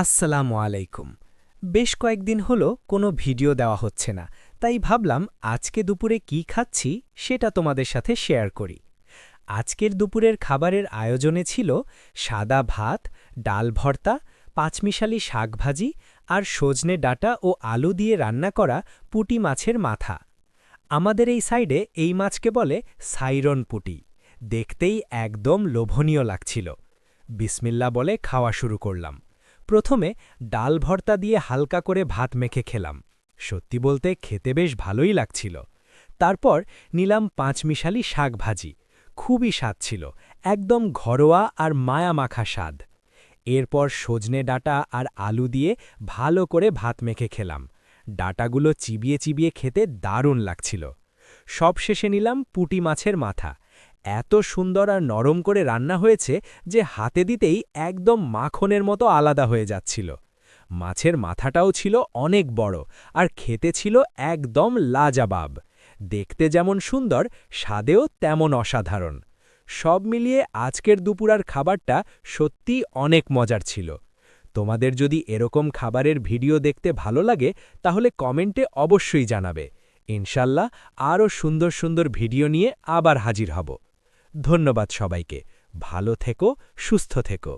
আসসালামু আলাইকুম। বেশ কয়েকদিন হলো কোনো ভিডিও দেওয়া হচ্ছে না, তাই ভাবলাম আজকে দুপুরে কি খাচ্ছি সেটা তোমাদের সাথে শেয়ার করি। আজকের দুপুরের খাবারের আয়োজনে ছিল সাদা ভাত, ডাল ভর্তা, পাঁচমিশালি শাকভাজি আর সজনে ডাঁটা ও আলু দিয়ে রান্না করা পুঁটি মাছের মাথা। আমাদের এই সাইডে এই মাছকে বলে সাইরন পুঁটি। দেখতেই একদম লোভনীয় লাগছিল। বিসমিল্লা বলে খাওয়া শুরু করলাম। প্রথমে ডাল ভর্তা দিয়ে হালকা করে ভাত মেখে খেলাম। সত্যি বলতে খেতে বেশ ভালোই লাগছিল। তারপর নিলাম পাঁচমিশালি শাক ভাজি। খুবই স্বাদ ছিল, একদম ঘরোয়া আর মায়া মাখা স্বাদ। এরপর সজনে ডাঁটা আর আলু দিয়ে ভালো করে ভাত মেখে খেলাম। ডাঁটাগুলো চিবিয়ে চিবিয়ে খেতে দারুণ লাগছিল। সবশেষে নিলাম পুঁটি মাছের মাথা। এত সুন্দর আর নরম করে রান্না হয়েছে যে হাতে দিতেই একদম মাখনের মতো আলাদা হয়ে যাচ্ছিল। মাছের মাথাটাও ছিল অনেক বড় আর খেতে ছিল একদম লাজাবাব। দেখতে যেমন সুন্দর, স্বাদেও তেমন অসাধারণ। সব মিলিয়ে আজকের দুপুরার খাবারটা সত্যি অনেক মজার ছিল। তোমাদের যদি এরকম খাবারের ভিডিও দেখতে ভালো লাগে তাহলে কমেন্টে অবশ্যই জানাবে। ইনশাল্লাহ আরও সুন্দর সুন্দর ভিডিও নিয়ে আবার হাজির হব। ধন্যবাদ সবাইকে। ভালো থেকো, সুস্থ থেকো।